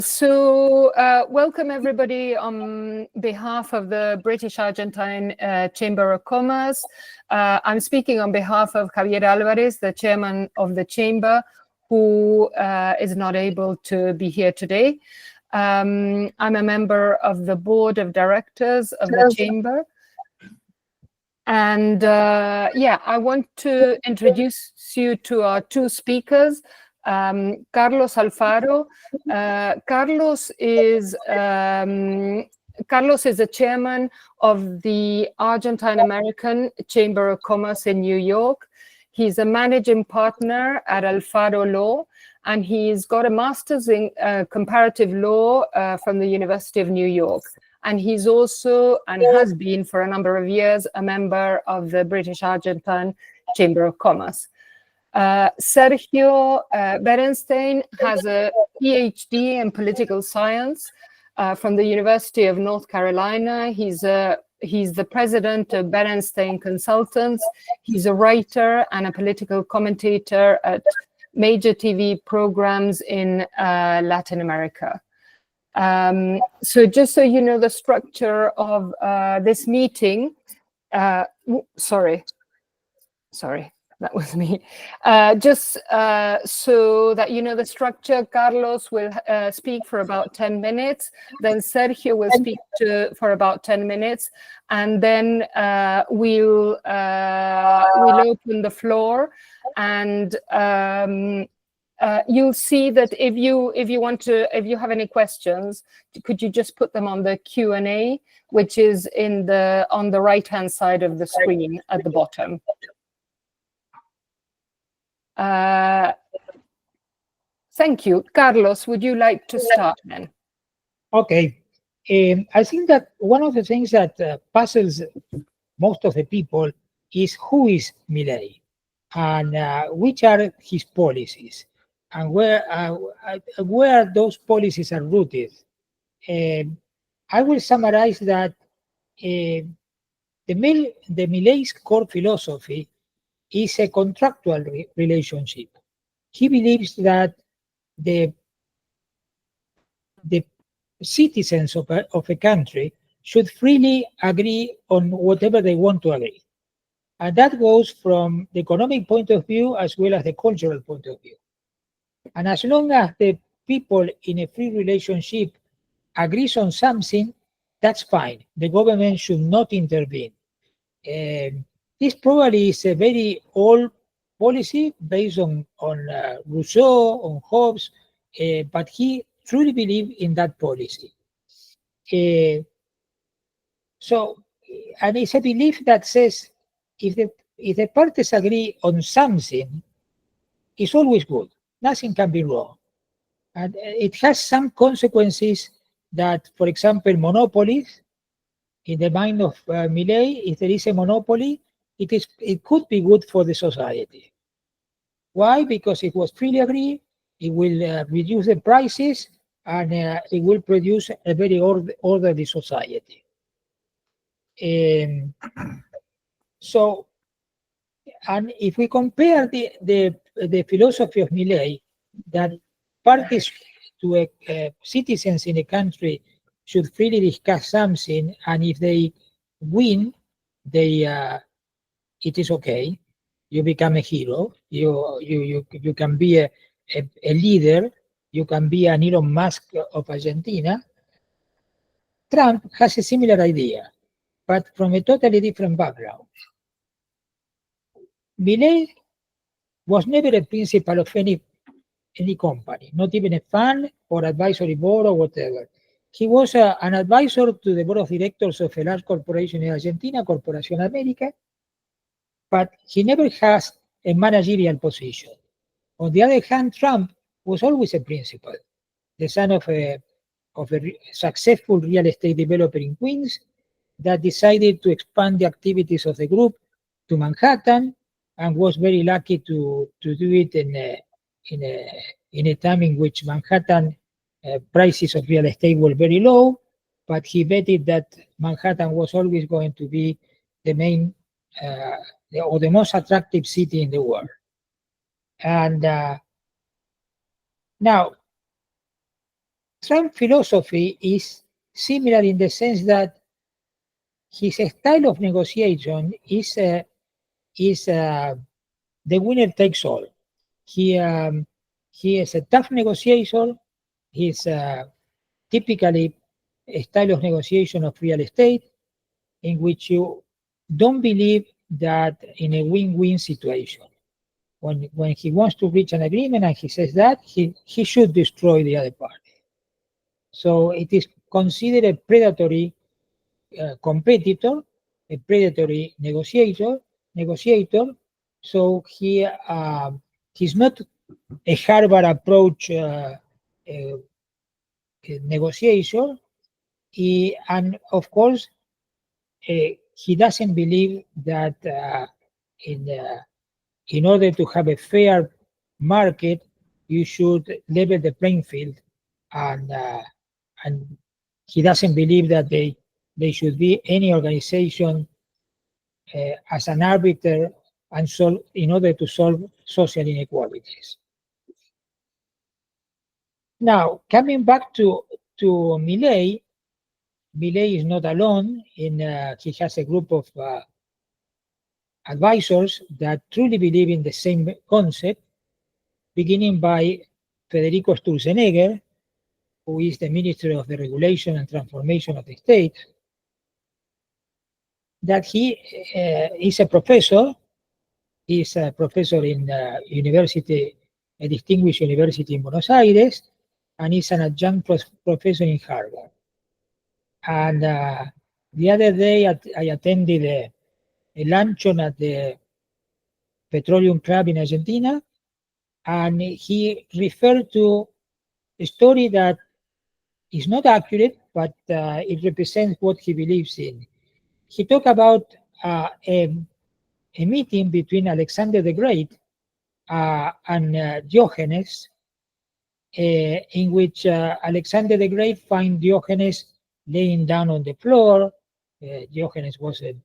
So welcome everybody on behalf of the British Argentine Chamber of Commerce. I'm speaking on behalf of Javier Alvarez, the chairman of the chamber, who is not able to be here today. I'm a member of the board of directors of the chamber. And yeah, I want to introduce you to our two speakers. Carlos Alfaro. Carlos is the chairman of the Argentine American Chamber of Commerce in New York. He's a managing partner at Alfaro Law, and he's got a master's in comparative law from the University of New York. And he's also, and has been for a number of years, a member of the British Argentine Chamber of Commerce. Sergio Berenstein has a PhD in political science from the University of North Carolina. He's the president of Berenstein Consultants. He's a writer and a political commentator at major TV programs in Latin America. So just so you know the structure of this meeting, sorry, that was me. Just so that you know the structure, Carlos will speak for about 10 minutes, then Sergio will speak for about 10 minutes, and then we'll open the floor, and you'll see that if you have any questions, could you just put them on the Q&A, which is on the right-hand side of the screen at the bottom. Thank you. Carlos, would you like to start then? Okay. I think that one of the things that puzzles most of the people is who is Milei and which are his policies and where those policies are rooted. I will summarize that the Milei's core philosophy is a contractual relationship. He believes that the citizens of a country should freely agree on whatever they want to agree. And that goes from the economic point of view as well as the cultural point of view. And as long as the people in a free relationship agrees on something, that's fine. The government should not intervene. This probably is a very old policy based on Rousseau, on Hobbes, but he truly believed in that policy. So, and it's a belief that says if the parties agree on something, it's always good. Nothing can be wrong. And it has some consequences that, for example, monopolies, in the mind of Milei, if there is a monopoly, it could be good for the society. Why? Because it was freely agreed, it will reduce the prices, and it will produce a very orderly society. So, and if we compare the philosophy of Milei, that parties to citizens in a country should freely discuss something, and if they win, it is okay. You become a hero. You can be a leader. You can be an Elon Musk of Argentina. Trump has a similar idea, but from a totally different background. Milei was never a principal of any company, not even a fund or advisory board or whatever. He was an advisor to the board of directors of a large corporation in Argentina, Corporación América, but he never has a managerial position. On the other hand, Trump was always a principal, the son of a successful real estate developer in Queens that decided to expand the activities of the group to Manhattan, and was very lucky to do it in a time in which Manhattan prices of real estate were very low, but he betted that Manhattan was always going to be the main or the most attractive city in the world. And now Trump's philosophy is similar in the sense that his style of negotiation is the winner takes all. He is a tough negotiator. He's typically a style of negotiation of real estate in which you don't believe that in a win-win situation. When he wants to reach an agreement and he says that, he should destroy the other party. So it is considered a predatory competitor, a predatory negotiator. So he's not a Harvard approach negotiation, and of course he doesn't believe that in order to have a fair market, you should level the playing field, and he doesn't believe that they should be any organization as an arbiter and in order to solve social inequalities. Now, coming back to Milei is not alone. He has a group of advisors that truly believe in the same concept, beginning by Federico Sturzenegger, who is the Minister of the Regulation and Transformation of the State, that he is a professor. He's a professor in a distinguished university in Buenos Aires, and he's an adjunct professor in Harvard. And the other day, I attended a luncheon at the Petroleum Club in Argentina, and he referred to a story that is not accurate, but it represents what he believes in. He talked about a meeting between Alexander the Great and Diogenes, in which Alexander the Great finds Diogenes laying down on the floor. Diogenes was a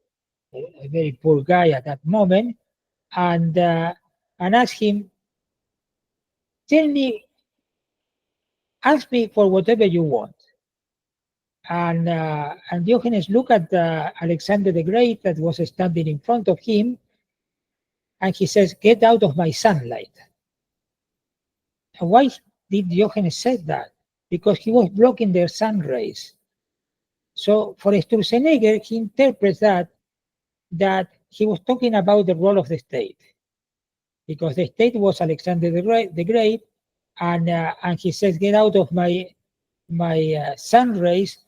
very poor guy at that moment, and asked him, ask me for whatever you want. And Diogenes looked at Alexander the Great that was standing in front of him, and he says, "Get out of my sunlight." And why did Diogenes say that? Because he was blocking their sun rays. So for Sturzenegger, he interprets that he was talking about the role of the state, because the state was Alexander the Great, and he says, "Get out of my sun rays,"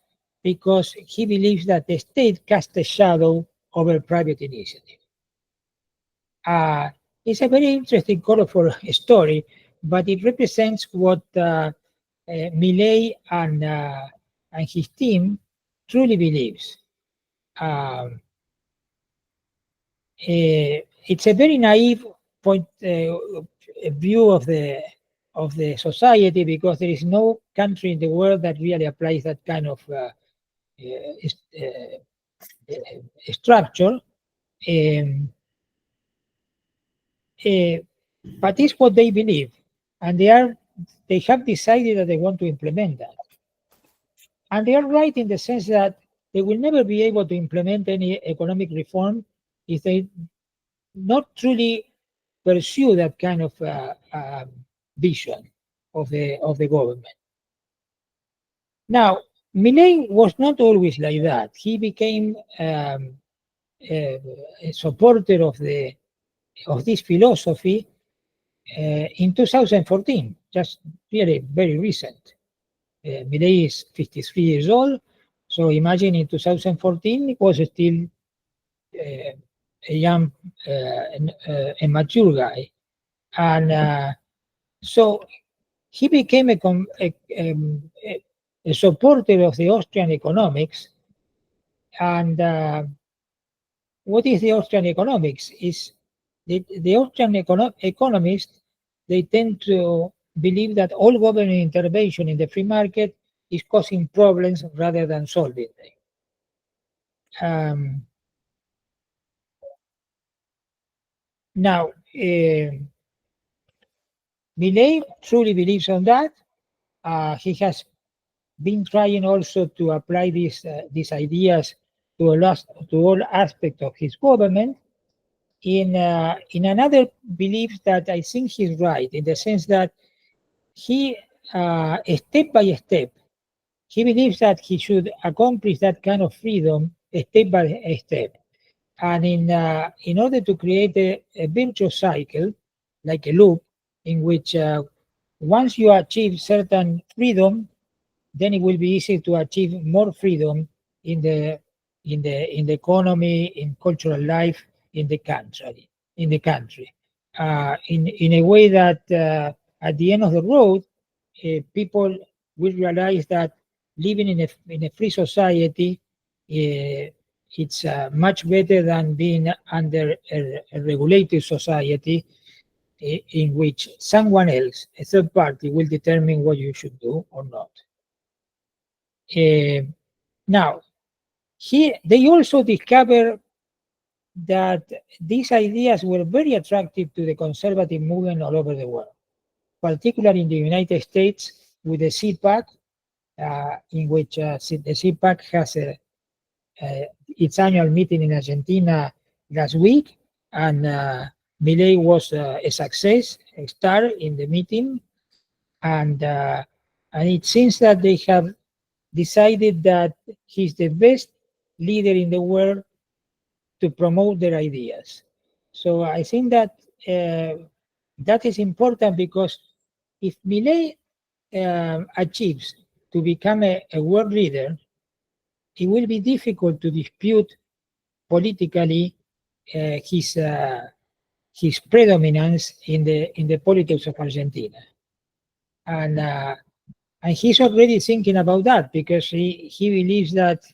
because he believes that the state casts a shadow over private initiative. It's a very interesting, colorful story, but it represents what Milei and his team truly believes. It's a very naive view of the society, because there is no country in the world that really applies that kind of structure. But it's what they believe, and they have decided that they want to implement that. And they are right in the sense that they will never be able to implement any economic reform if they not truly pursue that kind of vision of the government. Now, Milei was not always like that. He became a supporter of this philosophy in 2014, just really very recent. Milei is 53 years old, so imagine in 2014 he was still a young, a mature guy, and so he became a supporter of the Austrian economics. And what is the Austrian economics? Is the Austrian economists, they tend to believe that all government intervention in the free market is causing problems rather than solving them. Now, Milei truly believes on that. He has been trying also to apply these ideas to all aspects of his government. In another belief that I think he's right, in the sense that he, step by step, he believes that he should accomplish that kind of freedom step by step. And in order to create a virtuous cycle, like a loop, in which once you achieve certain freedom, then it will be easy to achieve more freedom in the economy, in cultural life, in the country. In a way that at the end of the road, people will realize that living in a free society, it's much better than being under a regulated society in which someone else, a third party, will determine what you should do or not. Now, they also discovered that these ideas were very attractive to the conservative movement all over the world, particularly in the United States with the CPAC, in which the CPAC has its annual meeting in Argentina last week, and Milei was a success, a star in the meeting, and it seems that they have decided that he's the best leader in the world to promote their ideas. So I think that that is important, because if Milei achieves to become a world leader, it will be difficult to dispute politically his predominance in the politics of Argentina, and he's already thinking about that, because he believes that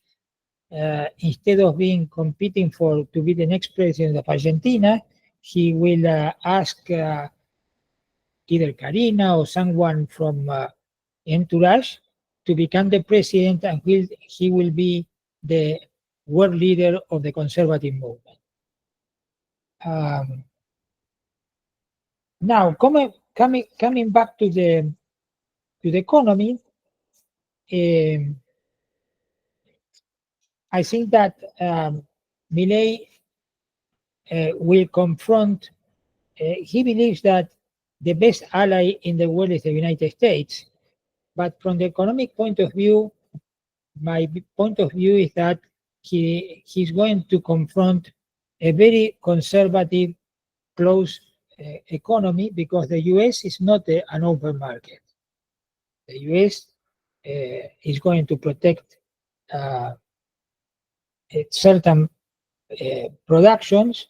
instead of competing to be the next president of Argentina, he will ask either Karina or someone from Entourage to become the president, and he will be the world leader of the conservative movement. Now, coming back to the economy, I think that Milei will confront. He believes that the best ally in the world is the United States, but from the economic point of view, my point of view is that he's going to confront a very conservative, closed economy, because the US is not an open market. The US is going to protect certain productions,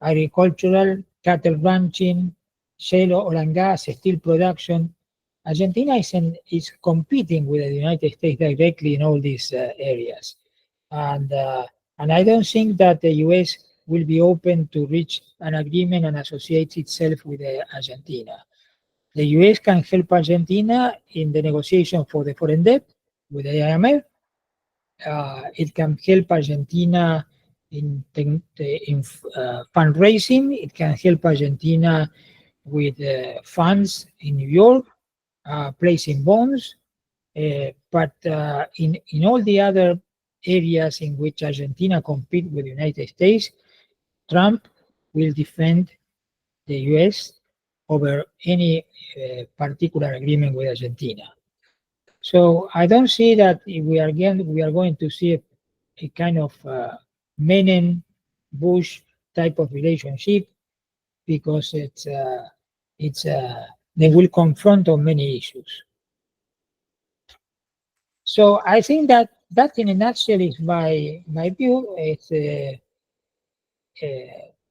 agricultural, cattle ranching, shale oil and gas, steel production. Argentina is competing with the United States directly in all these areas. And I don't think that the US will be open to reach an agreement and associate itself with Argentina. The US can help Argentina in the negotiation for the foreign debt with the IMF. It can help Argentina in fundraising. It can help Argentina with funds in New York, placing bonds. But in all the other areas in which Argentina competes with the United States, Trump will defend the US over any particular agreement with Argentina. So I don't see that we are going to see a kind of Menem-Bush type of relationship, because they will confront on many issues. So I think that in a nutshell is my view. It's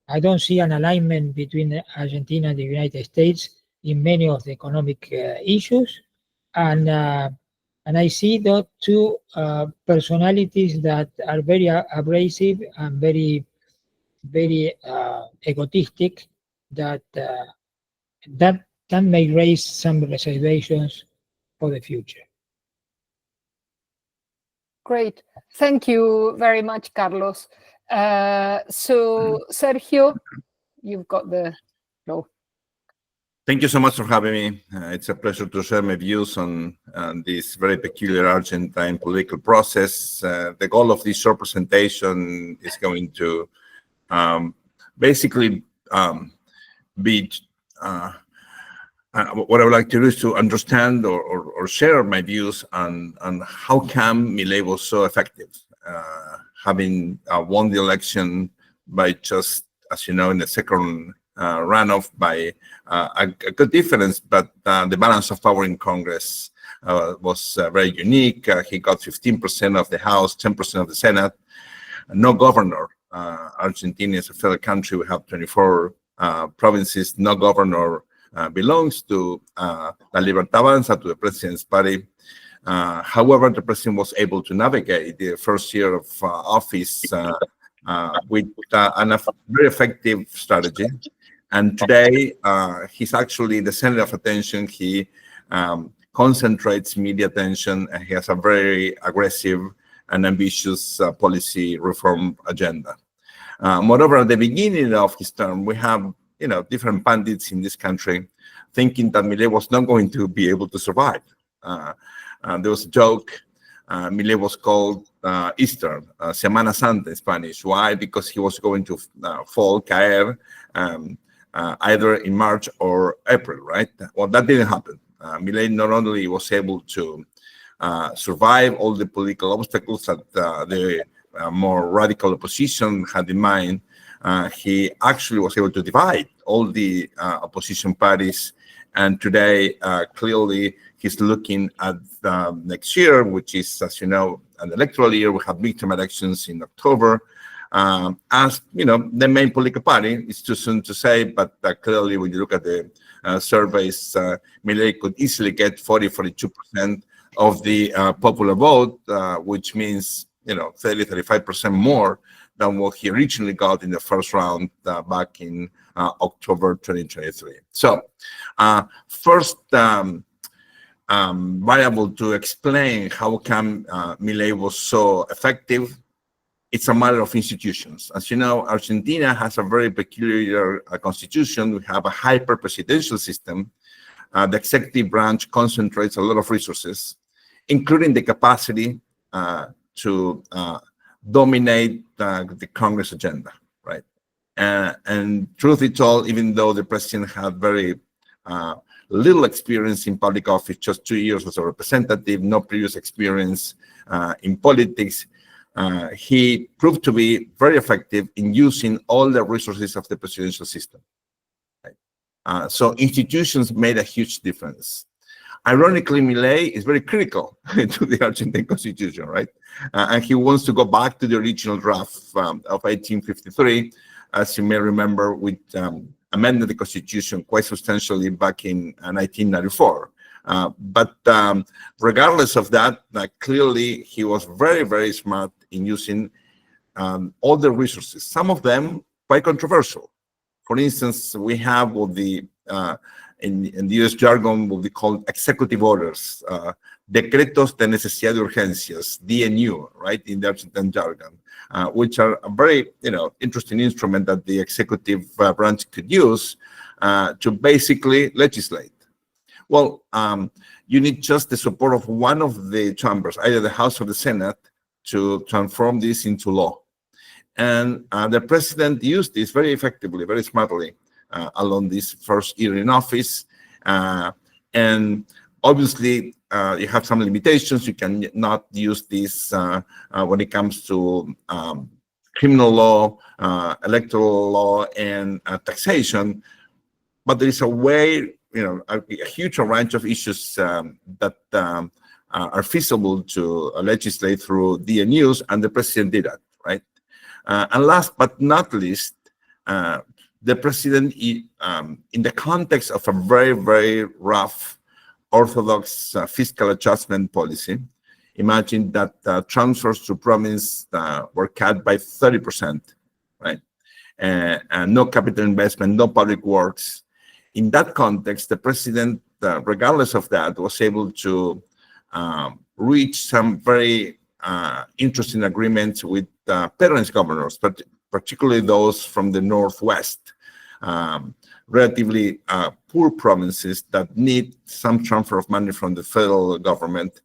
I don't see an alignment between Argentina and the United States in many of the economic issues, and I see the two personalities that are very abrasive and very egotistic, that may raise some reservations for the future. Great. Thank you very much, Carlos. So, Sergio, you've got the floor. Thank you so much for having me. It's a pleasure to share my views on this very peculiar Argentine political process. The goal of this short presentation is going to basically be what I would like to do is to understand or share my views on how come Milei was so effective, having won the election by just, as you know, in the second runoff by a good difference, but the balance of power in Congress was very unique. He got 15% of the House, 10% of the Senate, no governor. Argentina is a federal country. We have 24 provinces. No governor belongs to La Libertad Avanza, to the president's party. However, the president was able to navigate the first year of office with a very effective strategy. And today, he's actually the center of attention. He concentrates media attention, and he has a very aggressive and ambitious policy reform agenda. Moreover, at the beginning of his term, we have different pundits in this country thinking that Milei was not going to be able to survive. There was a joke. Milei was called Easter, Semana Santa in Spanish. Why? Because he was going to fall, caer, either in March or April, right? Well, that didn't happen. Milei not only was able to survive all the political obstacles that the more radical opposition had in mind, he actually was able to divide all the opposition parties. And today, clearly, he's looking at next year, which is, as you know, an electoral year. We have midterm elections in October. As the main political party, it's too soon to say, but clearly, when you look at the surveys, Milei could easily get 42% of the popular vote, which means 35% more than what he originally got in the first round back in October 2023. So, first variable to explain how come Milei was so effective, it's a matter of institutions. As you know, Argentina has a very peculiar constitution. We have a hyper-presidential system. The executive branch concentrates a lot of resources, including the capacity to dominate the Congress agenda, right? And truth be told, even though the president had very little experience in public office, just 2 years as a representative, no previous experience in politics, he proved to be very effective in using all the resources of the presidential system. Right? So institutions made a huge difference. Ironically, Milei is very critical to the Argentine constitution, right? And he wants to go back to the original draft of 1853. As you may remember, we amended the constitution quite substantially back in 1994. But regardless of that, clearly he was very, very smart in using all the resources, some of them quite controversial. For instance, we have what the in the US jargon will be called executive orders, decretos de necesidad de urgencias, DNU, right, in the Argentine jargon, which are a very interesting instrument that the executive branch could use to basically legislate. Well, you need just the support of one of the chambers, either the House or the Senate, to transform this into law. And the president used this very effectively, very smartly along this first year in office. And obviously, you have some limitations. You cannot use this when it comes to criminal law, electoral law, and taxation. But there is a way, a huge range of issues that are feasible to legislate through DNUs, and the president did that, right? And last but not least, the president, in the context of a very, very rough, orthodox fiscal adjustment policy, imagine that transfers to province were cut by 30%, right? And no capital investment, no public works. In that context, the president, regardless of that, was able to reach some very interesting agreements with parents governors, but particularly those from the Northwest. relatively poor provinces that need some transfer of money from the federal government.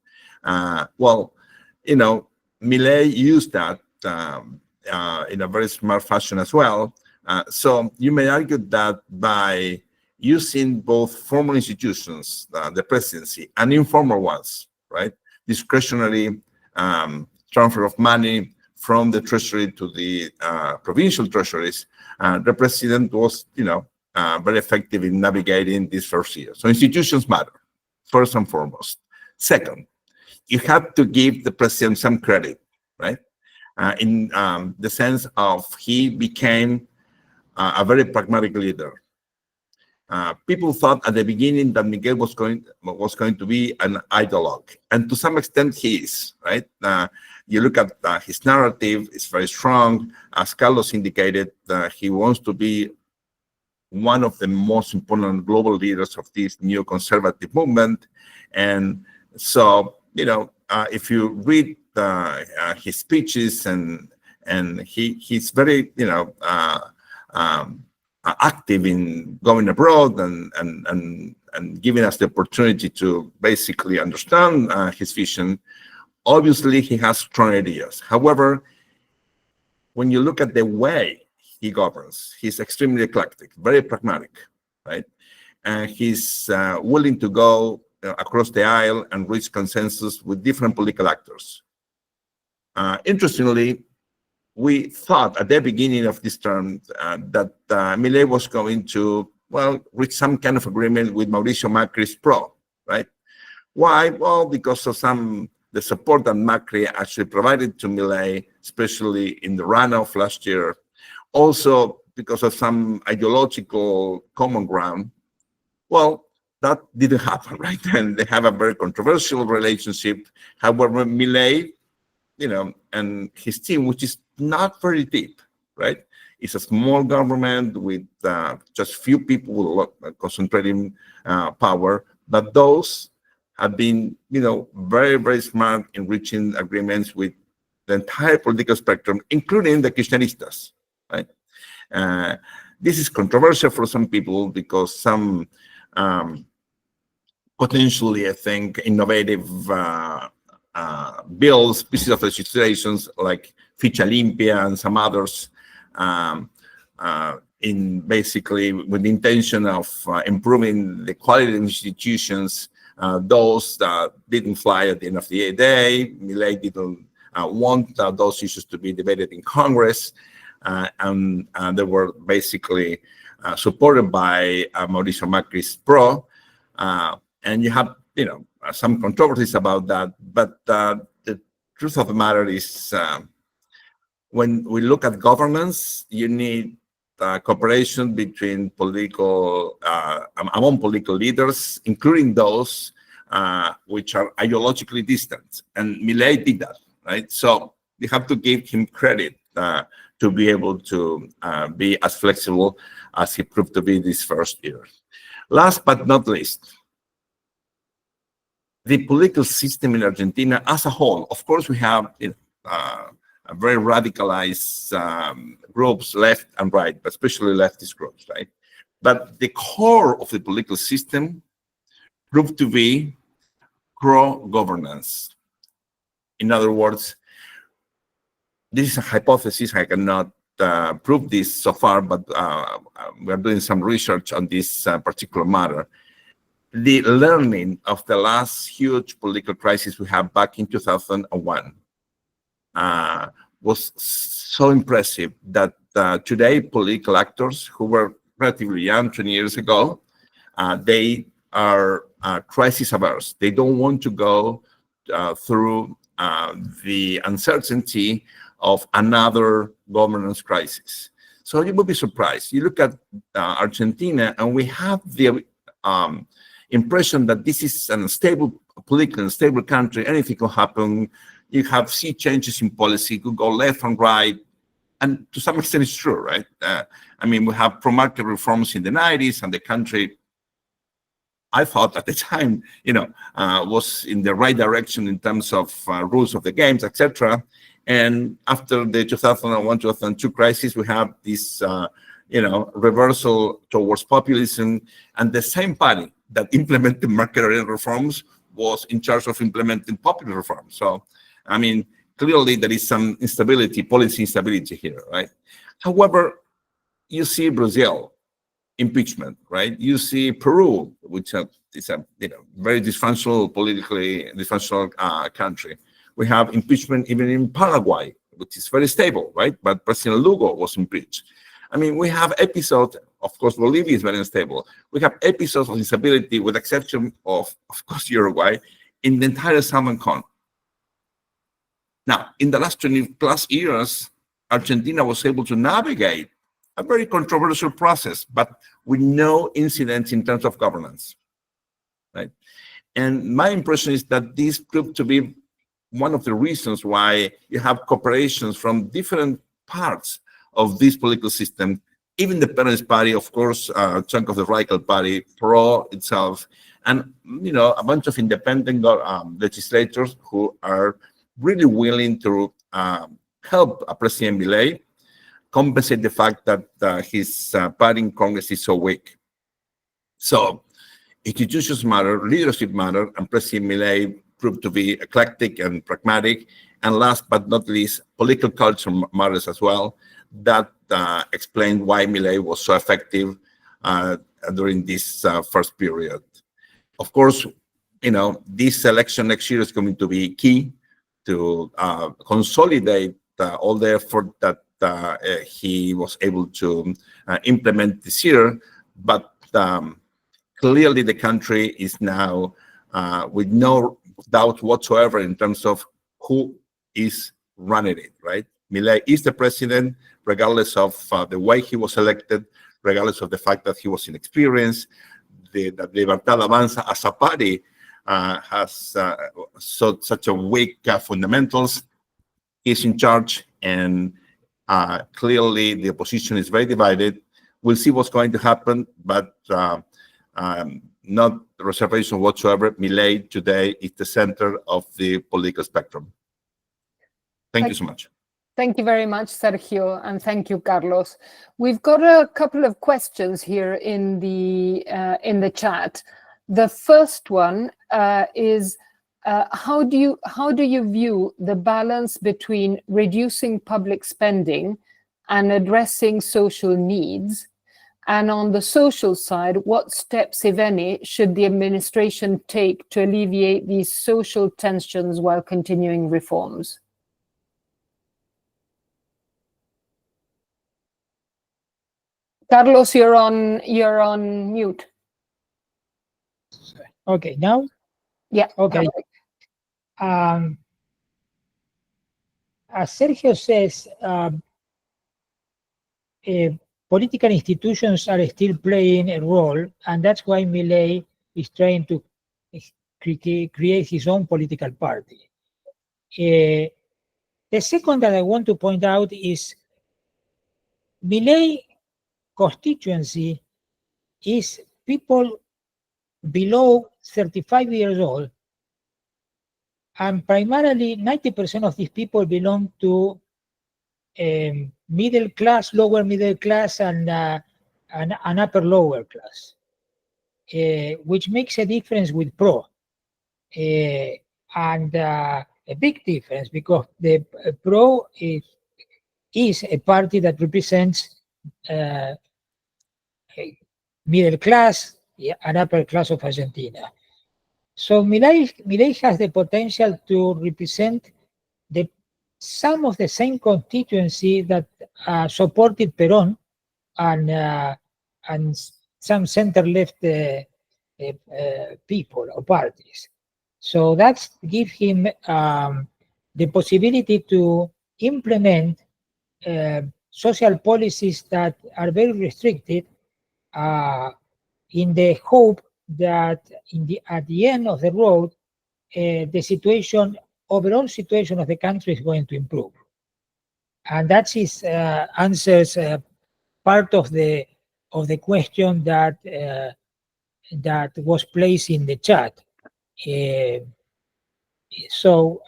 Well, Milei used that in a very smart fashion as well. So you may argue that by using both formal institutions, the presidency, and informal ones, right, discretionary transfer of money from the treasury to the provincial treasuries, the president was, very effective in navigating this first year. So institutions matter, first and foremost. Second, you have to give the president some credit, right? In the sense of he became a very pragmatic leader. People thought at the beginning that Miguel was going to be an ideologue, and to some extent he is, right? You look at his narrative; it's very strong. As Carlos indicated, he wants to be one of the most important global leaders of this new conservative movement, and so if you read his speeches and he's very active in going abroad and giving us the opportunity to basically understand his vision. Obviously, he has strong ideas. However, when you look at the way he governs, he's extremely eclectic, very pragmatic, right? And he's willing to go across the aisle and reach consensus with different political actors. Interestingly, we thought at the beginning of this term that Milei was going to, reach some kind of agreement with Mauricio Macri's PRO, right? Why? Well, because of the support that Macri actually provided to Milei, especially in the runoff last year. Also, because of some ideological common ground. Well, that didn't happen, right? And they have a very controversial relationship. However, Milei, and his team, which is not very deep, right? It's a small government with just few people concentrating power, but those have been, very, very smart in reaching agreements with the entire political spectrum, including the Kirchneristas, right? This is controversial for some people because some potentially, I think, innovative bills, pieces of legislations like Ficha Limpia and some others, in basically with the intention of improving the quality of institutions, those that didn't fly at the end of the day. Milei didn't want those issues to be debated in Congress, and they were basically supported by Mauricio Macri's PRO, and you have some controversies about that, but the truth of the matter is when we look at governance, you need cooperation between among political leaders, including those which are ideologically distant, and Milei did that, right? So you have to give him credit to be able to be as flexible as he proved to be this first year. Last but not least, the political system in Argentina as a whole. Of course, we have a very radicalized groups, left and right, but especially leftist groups, right? But the core of the political system proved to be pro-governance. In other words, this is a hypothesis. I cannot prove this so far, but we're doing some research on this particular matter. The learning of the last huge political crisis we had back in 2001 was so impressive that today political actors who were relatively young 20 years ago, they are crisis averse. They don't want to go through the uncertainty of another governance crisis. So you will be surprised. You look at Argentina, and we have the impression that this is an unstable, politically unstable country. Anything can happen. You have sea changes in policy, could go left and right. And to some extent, it's true, right? We have pro-market reforms in the 90s, and the country, I thought at the time, was in the right direction in terms of rules of the games, etc. And after the 2001-2002 crisis, we have this reversal towards populism, and the same party that implemented market reforms was in charge of implementing popular reforms. So, I mean, clearly there is some instability, policy instability here, right? However, you see Brazil, impeachment, right? You see Peru, which is a very dysfunctional, politically dysfunctional country. We have impeachment even in Paraguay, which is very stable, right? But President Lugo was impeached. I mean, we have episodes, of course, Bolivia is very unstable. We have episodes of instability, with the exception of course, Uruguay, in the entire Southern Cone. Now, in the last 20 plus years, Argentina was able to navigate a very controversial process, but with no incidents in terms of governance, right? And my impression is that this proved to be one of the reasons why you have cooperations from different parts of this political system. Even the Parents Party, of course, a chunk of the Radical Party, PRO itself, and a bunch of independent legislators who are really willing to help President Milei compensate the fact that his party in Congress is so weak. So institutions matter, leadership matter, and President Milei proved to be eclectic and pragmatic. And last but not least, political culture matters as well. That explained why Milei was so effective during this first period. Of course, this election next year is going to be key to consolidate all the effort that he was able to implement this year. But clearly the country is now with no doubt whatsoever in terms of who is running it, right? Milei is the president, regardless of the way he was elected, regardless of the fact that he was inexperienced. That Libertad Avanza as a party has such a weak fundamentals. He's in charge, and clearly the opposition is very divided. We'll see what's going to happen, but not reservation whatsoever. Milei today is the center of the political spectrum. Thank you so much. Thank you very much, Sergio, and thank you, Carlos. We've got a couple of questions here in the chat. The first one is, how do you view the balance between reducing public spending and addressing social needs? And on the social side, what steps, if any, should the administration take to alleviate these social tensions while continuing reforms? Carlos, you're on mute. Okay, now? Yeah. Okay. As Sergio says, political institutions are still playing a role, and that's why Milei is trying to create his own political party. The second that I want to point out is Milei constituency is people below 35 years old, and primarily 90% of these people belong to middle class, lower middle class, and upper lower class, which makes a difference with PRO, and a big difference, because the PRO is a party that represents middle class and upper class of Argentina. So Milei has the potential to represent some of the same constituency that supported Perón and some center-left people or parties. So that gives him the possibility to implement social policies that are very restricted, in the hope that at the end of the road, the overall situation of the country is going to improve. And that is answers part of the question that was placed in the chat. So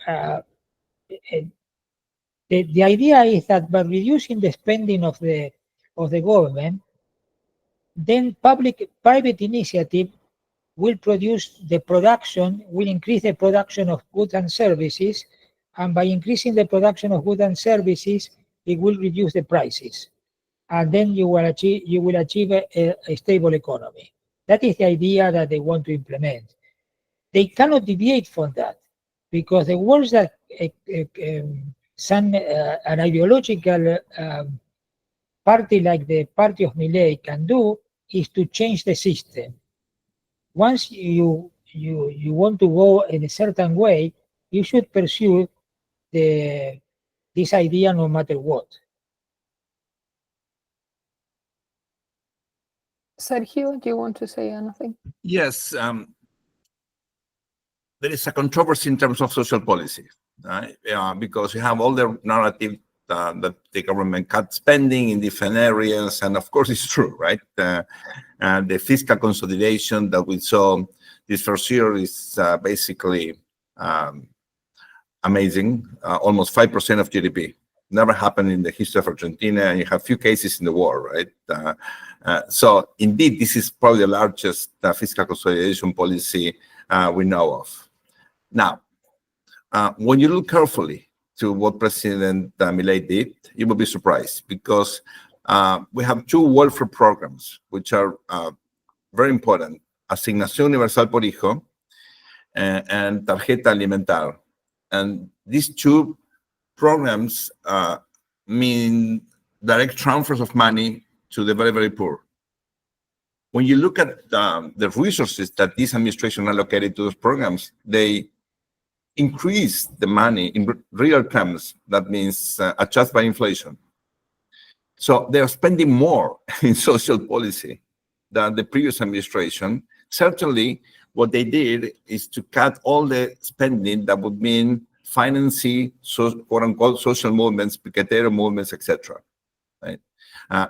the idea is that by reducing the spending of the of the government, then private initiative will increase the production of goods and services, and by increasing the production of goods and services, it will reduce the prices, and then you will achieve a stable economy. That is the idea that they want to implement. They cannot deviate from that, because the worst that an ideological party like the party of Milei can do is to change the system. Once you want to go in a certain way, you should pursue this idea no matter what. Sergio, do you want to say anything? Yes, there is a controversy in terms of social policy, right? Because you have all the narrative that the government cut spending in different areas, and of course it's true, right? The fiscal consolidation that we saw this first year is basically amazing, almost 5% of GDP. Never happened in the history of Argentina, and you have few cases in the war, right? So indeed, this is probably the largest fiscal consolidation policy we know of. Now, when you look carefully to what President Milei did, you will be surprised, because we have two welfare programs which are very important: Asignación Universal por Hijo and Tarjeta Alimentar. And these two programs mean direct transfers of money to the very, very poor. When you look at the resources that this administration allocated to those programs, they increase the money in real terms. That means adjusted by inflation. So they are spending more in social policy than the previous administration. Certainly, what they did is to cut all the spending that would mean financing, quote-unquote, social movements, piquetero movements, etc. Right?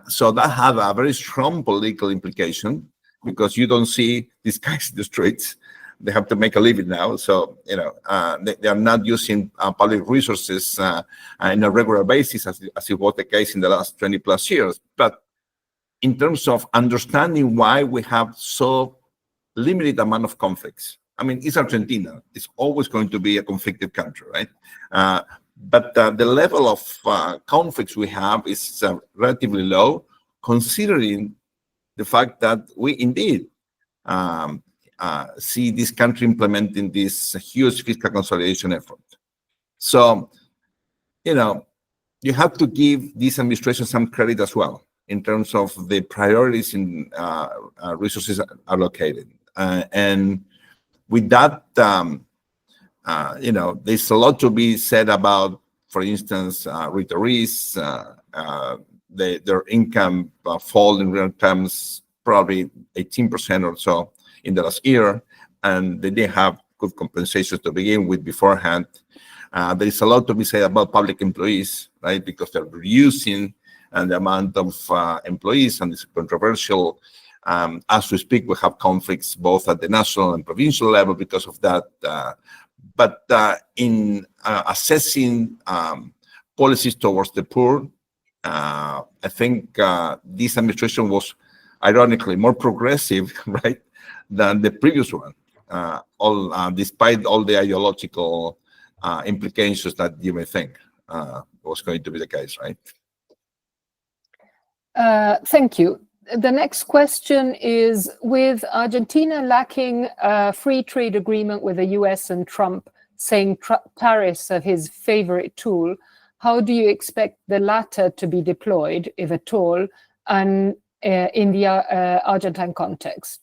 So that had a very strong political implication, because you don't see these guys in the streets. They have to make a living now. So, you know, they are not using public resources on a regular basis, as it was the case in the last 20 plus years. But in terms of understanding why we have so limited amount of conflicts, I mean, it's Argentina. It's always going to be a conflicted country, right? But the level of conflicts we have is relatively low, considering the fact that we indeed see this country implementing this huge fiscal consolidation effort. So, you know, you have to give this administration some credit as well in terms of the priorities in resources allocated. And with that, you know, there's a lot to be said about, for instance, retirees, their income fall in real terms, probably 18% or so in the last year, and they didn't have good compensations to begin with beforehand. There is a lot to be said about public employees, right? Because they're reducing the amount of employees, and it's controversial. As we speak, we have conflicts both at the national and provincial level because of that. But in assessing policies towards the poor, I think this administration was ironically more progressive, right, than the previous one, despite all the ideological implications that you may think was going to be the case, right? Thank you. The next question is, with Argentina lacking a free trade agreement with the US and Trump saying tariffs are his favorite tool, how do you expect the latter to be deployed, if at all, and in the Argentine context?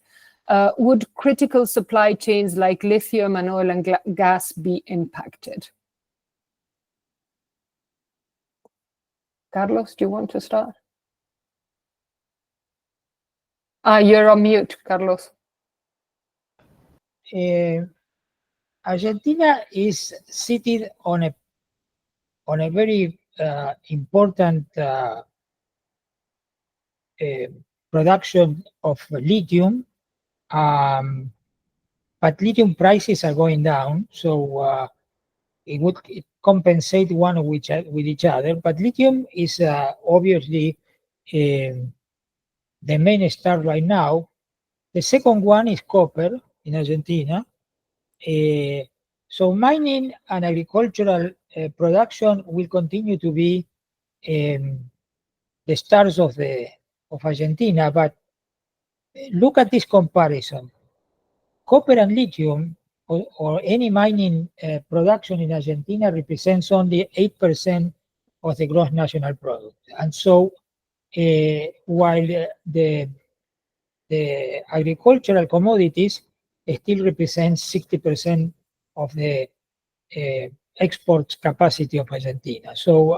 Would critical supply chains like lithium and oil and gas be impacted? Carlos, do you want to start? You're on mute, Carlos. Argentina is sitting on a very important production of lithium, but lithium prices are going down, so it would compensate one with each other. But lithium is obviously the main star right now. The second one is copper in Argentina. So mining and agricultural production will continue to be the stars of Argentina. But look at this comparison. Copper and lithium, or any mining production in Argentina, represents only 8% of the gross national product. And so while the agricultural commodities still represent 60% of the export capacity of Argentina. So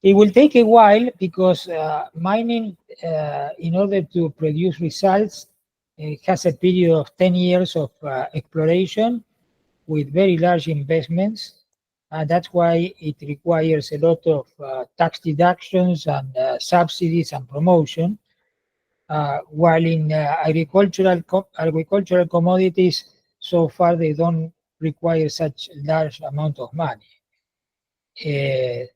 it will take a while because mining, in order to produce results, has a period of 10 years of exploration with very large investments. And that's why it requires a lot of tax deductions and subsidies and promotion. While in agricultural commodities, so far they don't require such large amount of money. The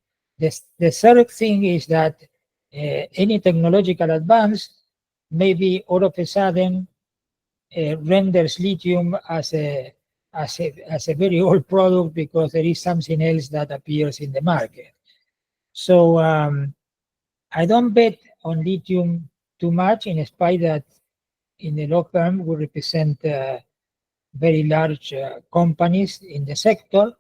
third thing is that any technological advance maybe all of a sudden renders lithium as a very old product because there is something else that appears in the market. So I don't bet on lithium too much, in spite that in the long term will represent very large companies in the sector.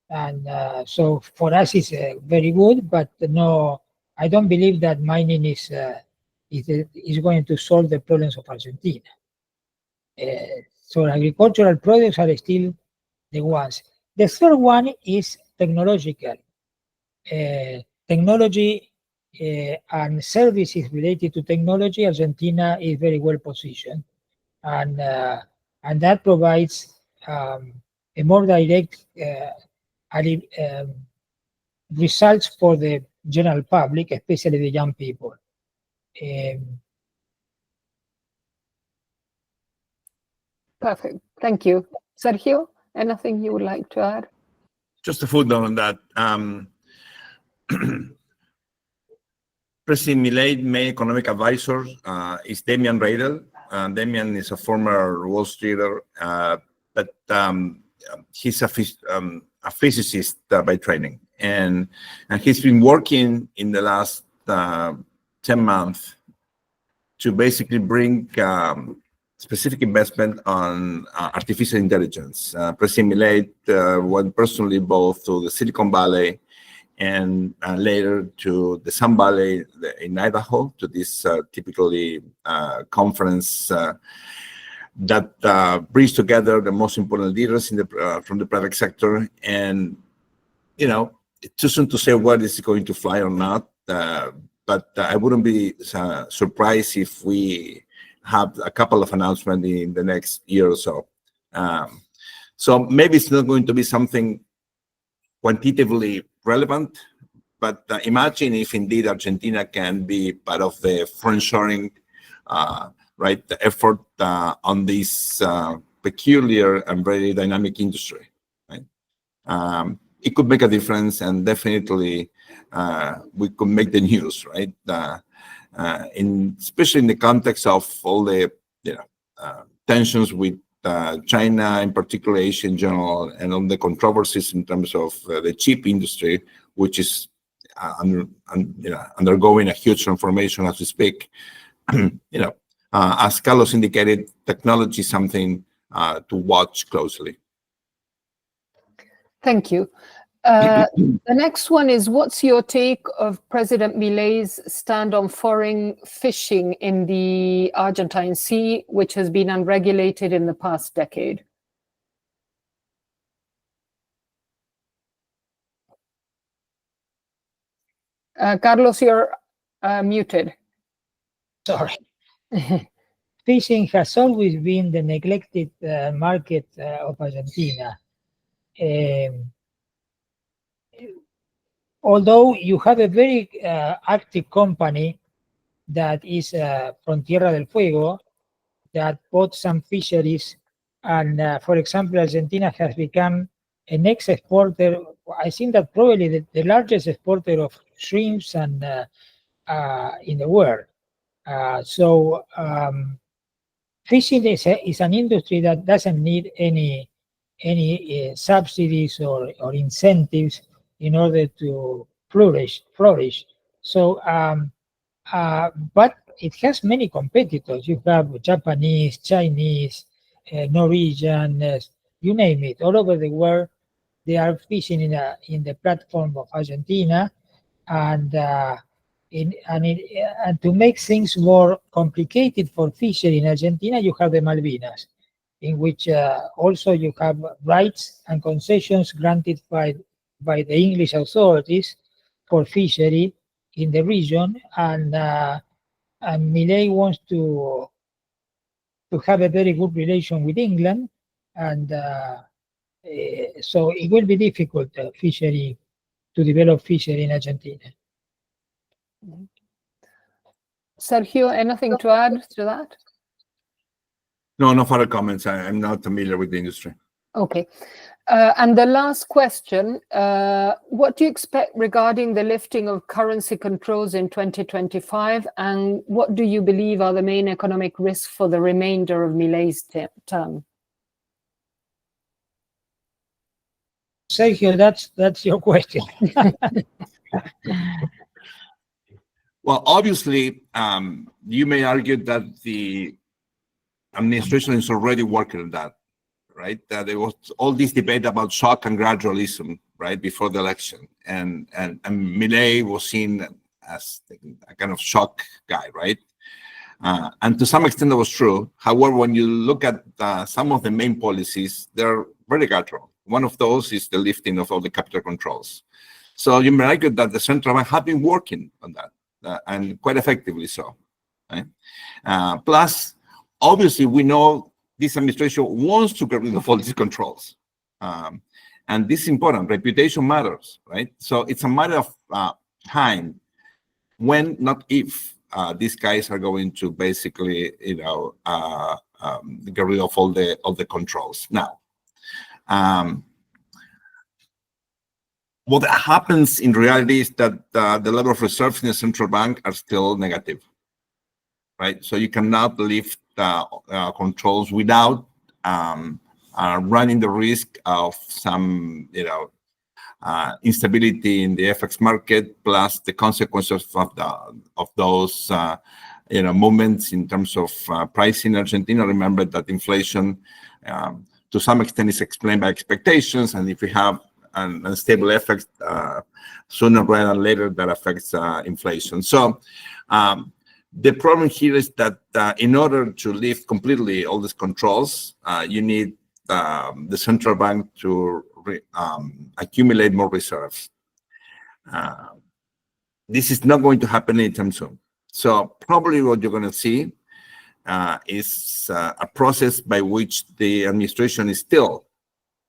And so for us it's very good, but no, I don't believe that mining is going to solve the problems of Argentina. So agricultural products are still the ones. The third one is technological. Technology and services related to technology, Argentina is very well positioned. And that provides a more direct results for the general public, especially the young people. Perfect. Thank you. Sergio, anything you would like to add? Just a footnote on that. President Milei's main economic advisor is Damian Radel. Damian is a former Wall Streeter, but he's a physicist by training. And he's been working in the last 10 months to basically bring specific investment on artificial intelligence. President Milei went personally both to the Silicon Valley and later to the Sun Valley in Idaho, to this typically conference that brings together the most important leaders from the private sector. And, you know, it's too soon to say what is going to fly or not, but I wouldn't be surprised if we have a couple of announcements in the next year or so. So maybe it's not going to be something quantitatively relevant, but imagine if indeed Argentina can be part of the friendshoring, right, the effort on this peculiar and very dynamic industry, right? It could make a difference, and definitely we could make the news, right? Especially in the context of all the tensions with China, in particular Asia in general, and on the controversies in terms of the chip industry, which is undergoing a huge transformation as we speak. As Carlos indicated, technology is something to watch closely. Thank you. The next one is, what's your take of President Milei's stand on foreign fishing in the Argentine Sea, which has been unregulated in the past decade? Carlos, you're muted. Sorry. Fishing has always been the neglected market of Argentina. Although you have a very active company that is from Tierra del Fuego that bought some fisheries, and for example, Argentina has become an ex-exporter. I think that probably the largest exporter of shrimps and in the world. So fishing is an industry that doesn't need any subsidies or incentives in order to flourish. So, but it has many competitors. You have Japanese, Chinese, Norwegian, you name it. All over the world, they are fishing in the platform of Argentina, and to make things more complicated for fishery in Argentina, you have the Malvinas, in which also you have rights and concessions granted by the English authorities for fishery in the region, and Milei wants to have a very good relation with England, and so it will be difficult to develop fishery in Argentina. Sergio, anything to add to that? No, no further comments. I'm not familiar with the industry. Okay. And the last question, what do you expect regarding the lifting of currency controls in 2025? And what do you believe are the main economic risks for the remainder of Milei's term? Sergio, that's your question. Well, obviously, you may argue that the administration is already working on that, right? That there was all this debate about shock and gradualism, right, before the election, and Milei was seen as a kind of shock guy, right? And to some extent that was true. However, when you look at some of the main policies, they're very gradual. One of those is the lifting of all the capital controls. So you may argue that the central bank have been working on that, and quite effectively so, right? Plus, obviously, we know this administration wants to get rid of all these controls. And this is important. Reputation matters, right? So it's a matter of time when, not if, these guys are going to basically, get rid of all the controls. Now, what happens in reality is that the level of reserves in the central bank are still negative, right? So you cannot lift controls without running the risk of some, instability in the FX market, plus the consequences of those, movements in terms of pricing in Argentina. Remember that inflation, to some extent, is explained by expectations, and if we have an unstable effect, sooner rather than later, that affects inflation. So the problem here is that in order to lift completely all these controls, you need the central bank to accumulate more reserves. This is not going to happen anytime soon. So probably what you're going to see is a process by which the administration is still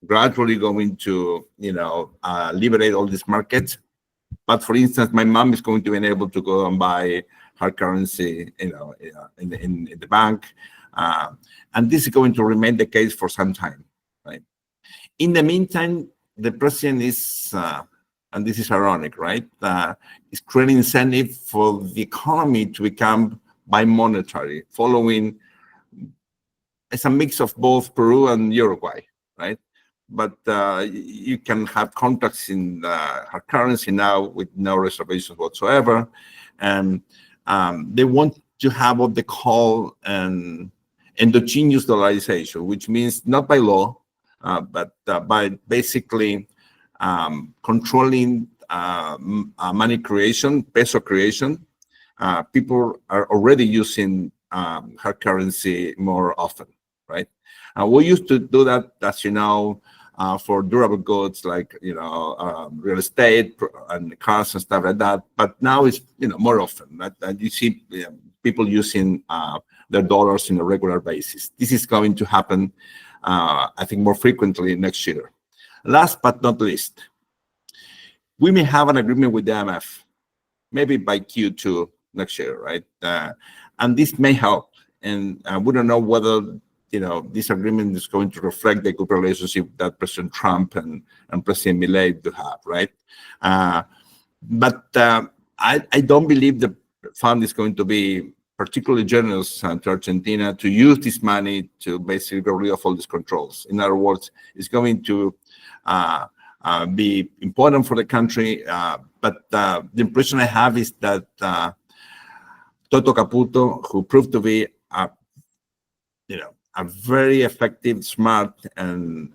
gradually going to, liberate all these markets. But for instance, my mom is going to be able to go and buy hard currency, in the bank, and this is going to remain the case for some time, right? In the meantime, the president is, and this is ironic, right? Is creating incentive for the economy to become bi-monetary, following. It's a mix of both Peru and Uruguay, right? But you can have contracts in hard currency now with no reservations whatsoever, and they want to have what they call an endogenous dollarization, which means not by law, but by basically controlling money creation, peso creation. People are already using hard currency more often, right? We used to do that, as you know, for durable goods like real estate and cars and stuff like that. But now it's more often, right? And you see people using their dollars on a regular basis. This is going to happen, I think, more frequently next year. Last but not least, we may have an agreement with the IMF, maybe by Q2 next year, right? And this may help. And we don't know whether this agreement is going to reflect the good relationship that President Trump and President Milei do have, right? But I don't believe the fund is going to be particularly generous to Argentina to use this money to basically get rid of all these controls. In other words, it's going to be important for the country, but the impression I have is that Toto Caputo, who proved to be a very effective, smart, and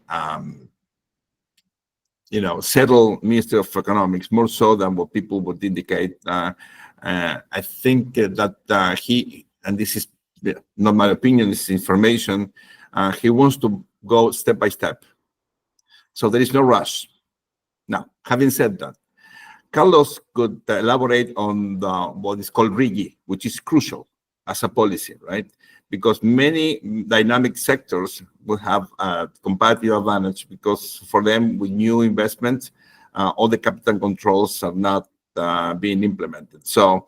settled Minister of Economics, more so than what people would indicate. I think that he, and this is not my opinion, this is information, he wants to go step by step. So there is no rush. Now, having said that, Carlos could elaborate on what is called RIGI, which is crucial as a policy, right? Because many dynamic sectors will have a competitive advantage because for them, with new investments, all the capital controls are not being implemented. So,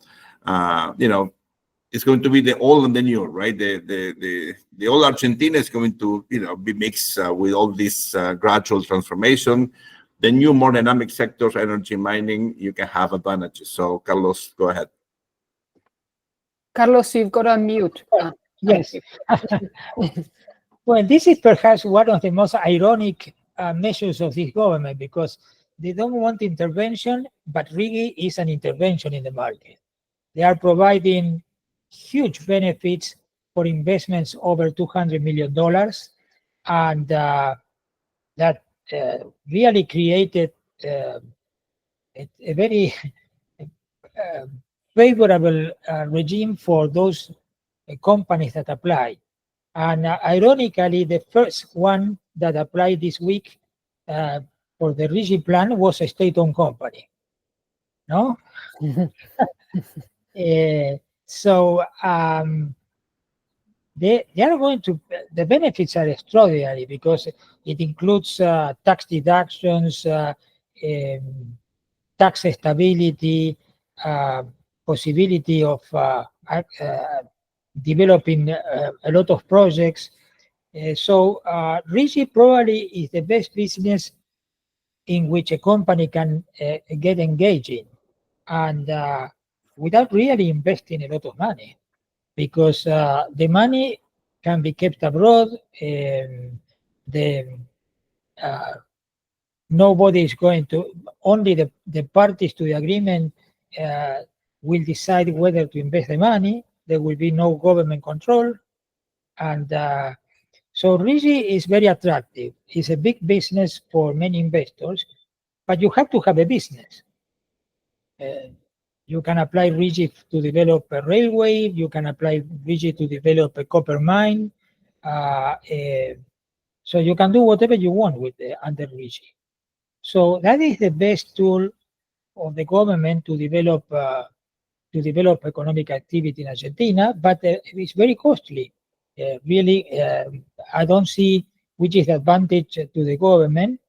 it's going to be the old and the new, right? The old Argentina is going to, be mixed with all this gradual transformation. The new, more dynamic sectors, energy, mining, you can have advantages. So, Carlos, go ahead. Carlos, you've got to unmute. Yes. Well, this is perhaps one of the most ironic measures of this government because they don't want intervention, but really is an intervention in the market. They are providing huge benefits for investments over $200 million, and that really created a very favorable regime for those companies that apply. And ironically, the first one that applied this week for the RIGI plan was a state-owned company. No? So they are going to, the benefits are extraordinary because it includes tax deductions, tax stability, possibility of developing a lot of projects. So RIGI probably is the best business in which a company can get engaged in, and without really investing a lot of money, because the money can be kept abroad. Nobody is going to, only the parties to the agreement will decide whether to invest the money. There will be no government control. And so RIGI is very attractive. It's a big business for many investors, but you have to have a business. You can apply RIGI to develop a railway. You can apply RIGI to develop a copper mine. So you can do whatever you want with under RIGI. So that is the best tool of the government to develop economic activity in Argentina, but it's very costly. Really, I don't see which is the advantage to the government.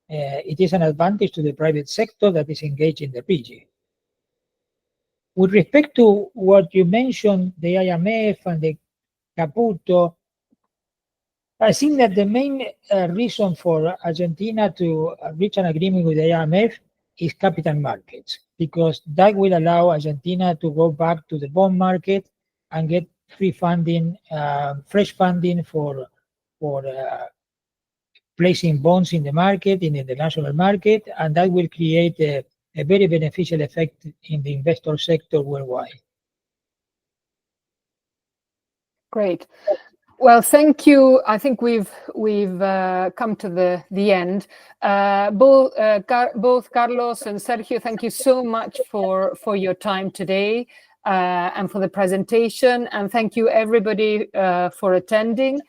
It is an advantage to the private sector that is engaged in the RIGI. With respect to what you mentioned, the IMF and the Caputo, I think that the main reason for Argentina to reach an agreement with the IMF is capital markets, because that will allow Argentina to go back to the bond market and get free funding, fresh funding for placing bonds in the market, in the international market, and that will create a very beneficial effect in the investor sector worldwide. Great. Well, thank you. I think we've come to the end. Both Carlos and Sergio, thank you so much for your time today and for the presentation. And thank you everybody for attending.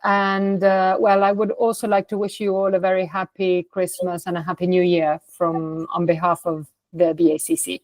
And well, I would also like to wish you all a very happy Christmas and a happy New Year on behalf of the BACC.